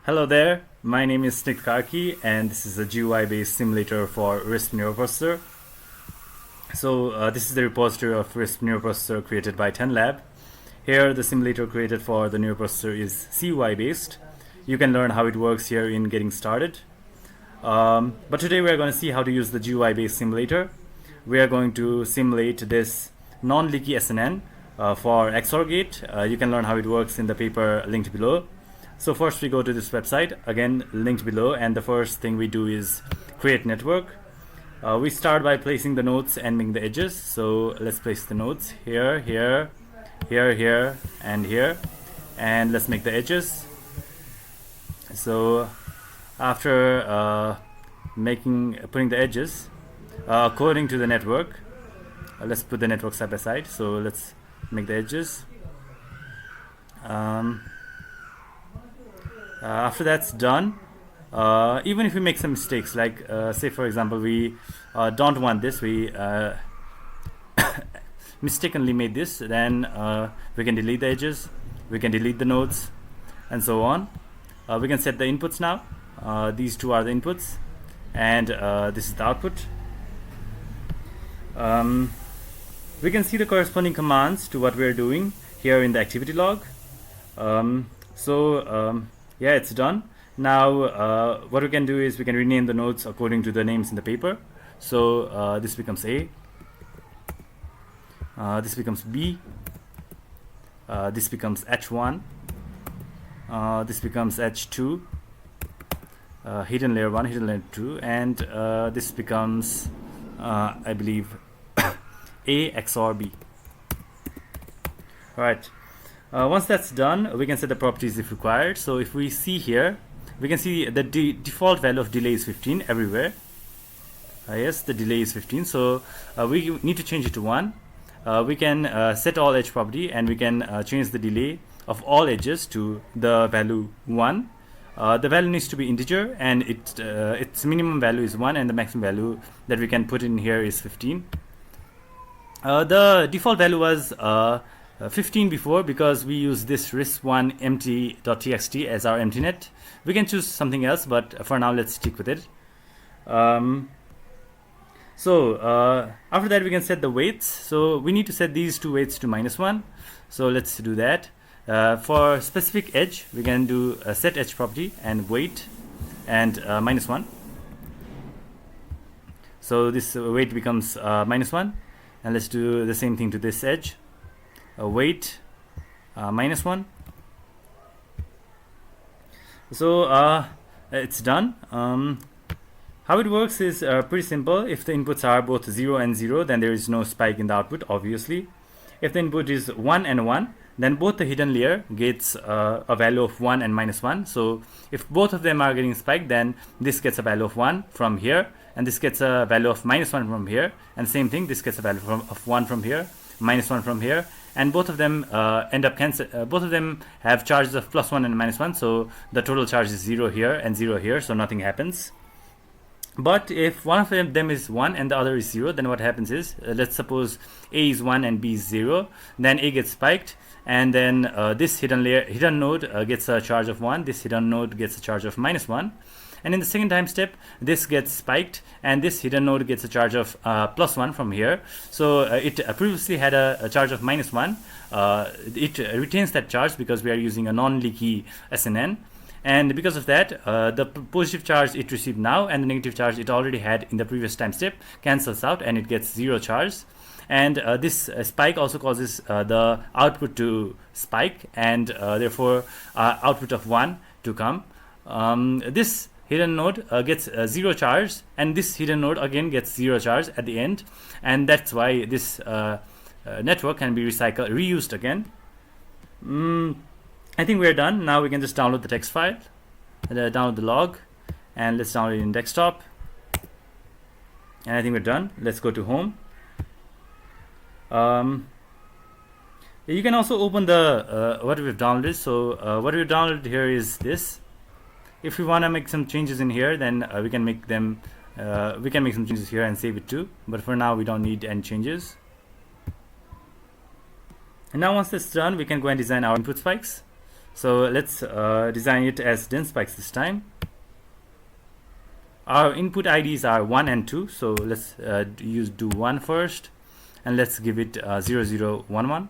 Hello there, my name is Nick Karki and this is a GUI-based simulator for RISP Neuroprocessor. So this is the repository of RISP Neuroprocessor created by TENNLab. Here the simulator created for the neuroprocessor is CUI-based. You can learn how it works here in getting started. But today we are going to see how to use the GUI-based simulator. We are going to simulate this non-leaky SNN for XOR gate. You can learn how it works in the paper linked below. So first we go to this website, again linked below, and the first thing we do is create network. We start by placing the nodes and making the edges. So let's place the nodes here, here, here, here, and here, and let's make the edges. So after putting the edges according to the network, let's put the network side by side. So let's make the edges. After that's done, even if we make some mistakes, like say for example we don't want this, we mistakenly made this, then we can delete the edges, we can delete the nodes, and so on. We can set the inputs now. These two are the inputs, and this is the output. We can see the corresponding commands to what we are doing here in the activity log. Yeah, it's done. Now what we can do is we can rename the nodes according to the names in the paper. So this becomes A, this becomes B, this becomes H1, this becomes H2, hidden layer 1, hidden layer 2, and this becomes I believe A XOR B. Alright. Once that's done, we can set the properties if required. So if we see here, we can see the default value of delay is 15 everywhere. Yes, the delay is 15. So we need to change it to 1. We can set all edge property, and we can change the delay of all edges to the value 1. The value needs to be integer, and its minimum value is 1, and the maximum value that we can put in here is 15. The default value was 15 before, because we use this RISP1 empty.txt as our empty net. We can choose something else, but for now let's stick with it. After that we can set the weights. So we need to set these two weights to -1. So let's do that. For specific edge, we can do a set edge property and weight and -1. So this weight becomes -1, and let's do the same thing to this edge. Weight -1. So it's done. How it works is pretty simple. If the inputs are both 0 and 0, then there is no spike in the output, obviously. If the input is 1 and 1, then both the hidden layer gets a value of 1 and -1. So if both of them are getting spiked, then this gets a value of 1 from here, and this gets a value of -1 from here, and same thing, this gets a value of 1 from here, -1 from here, and both of them end up cancel. Both of them have charges of +1 and -1, so the total charge is 0 here and 0 here, so nothing happens. But if one of them is 1 and the other is 0, then what happens is, let's suppose A is 1 and B is 0, then A gets spiked, and then this hidden node gets a charge of 1, this hidden node gets a charge of -1, and in the second time step this gets spiked, and this hidden node gets a charge of +1 from here. So it previously had a charge of -1. It retains that charge because we are using a non-leaky SNN. And because of that, the positive charge it received now and the negative charge it already had in the previous time step cancels out, and it gets 0 charge. And this spike also causes the output to spike, and therefore output of 1 to come. This hidden node gets 0 charge, and this hidden node again gets 0 charge at the end, and that's why this network can be reused again. I think we're done. Now we can just download the text file, download the log, and let's download it in desktop. And I think we're done. Let's go to home. You can also open the what we've downloaded. So what we've downloaded here is this. If we want to make some changes in here, then we can make them. We can make some changes here and save it too. But for now, we don't need any changes. And now once that's done, we can go and design our input spikes. So let's design it as dense spikes this time. Our input IDs are 1 and 2, so let's do 1 first, and let's give it 0 0 1 1,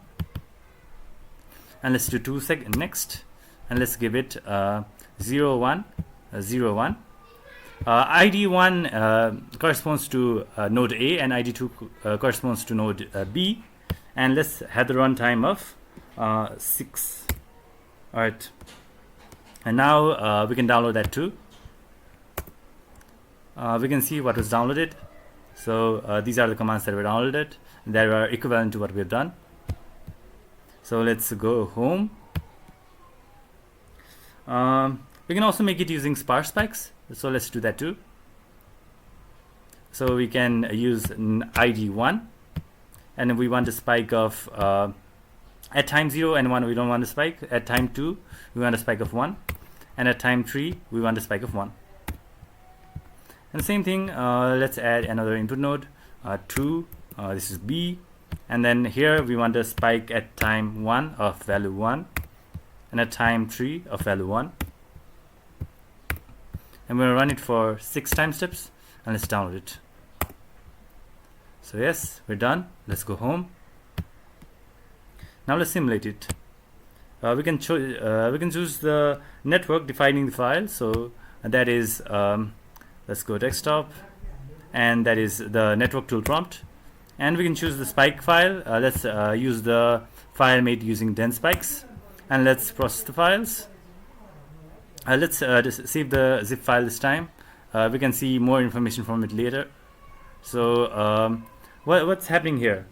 and let's do 2 next, and let's give it 0 1 0 1. ID 1 corresponds to node A, and ID 2 corresponds to node B, and let's have the runtime of 6. Alright, and now we can download that too. We can see what was downloaded. So these are the commands that were downloaded that are equivalent to what we have done. So let's go home. We can also make it using sparse spikes, so let's do that too. So we can use ID 1, and we want a spike of at time 0 and 1 we don't want a spike. At time 2 we want a spike of 1, and at time 3 we want a spike of 1. And the same thing, let's add another input node 2, this is B, and then here we want a spike at time 1 of value 1, and at time 3 of value 1. And we're going to run it for 6 time steps, and let's download it. So yes, we're done. Let's go home. Now let's simulate it. We can choose the network defining the file. So that is let's go desktop, and that is the network tool prompt. And we can choose the spike file. Let's use the file made using dense spikes, and let's process the files. Let's just save the zip file this time. We can see more information from it later. So what's happening here?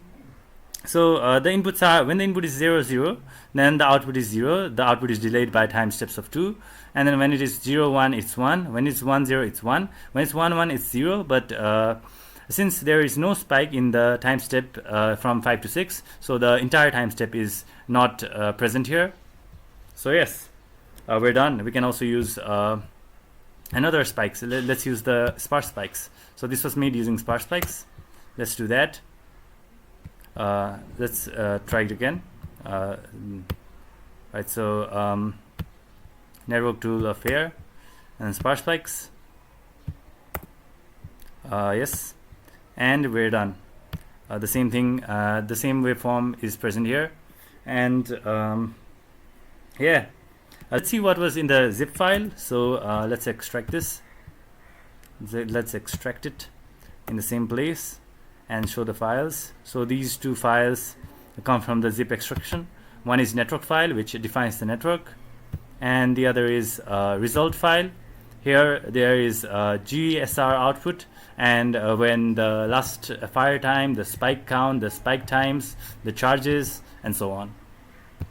So the inputs are, when the input is 0 0, then the output is 0. The output is delayed by time steps of 2. And then when it is 0 1, it's 1. When it's 1 0, it's 1. When it's 1 1, it's 0. But since there is no spike in the time step from 5 to 6, so the entire time step is not present here. So yes, we're done. We can also use another spikes. Let's use the sparse spikes. So this was made using sparse spikes. Let's do that. Let's try it again. Right, so network tool of here, and sparse spikes. Yes, and we're done. The same thing, the same waveform is present here, and yeah. Let's see what was in the zip file. So let's extract this. Let's extract it in the same place and show the files. So these two files come from the zip extraction. One is network file, which defines the network, and the other is result file. Here there is GSR output, and when the last fire time, the spike count, the spike times, the charges, and so on.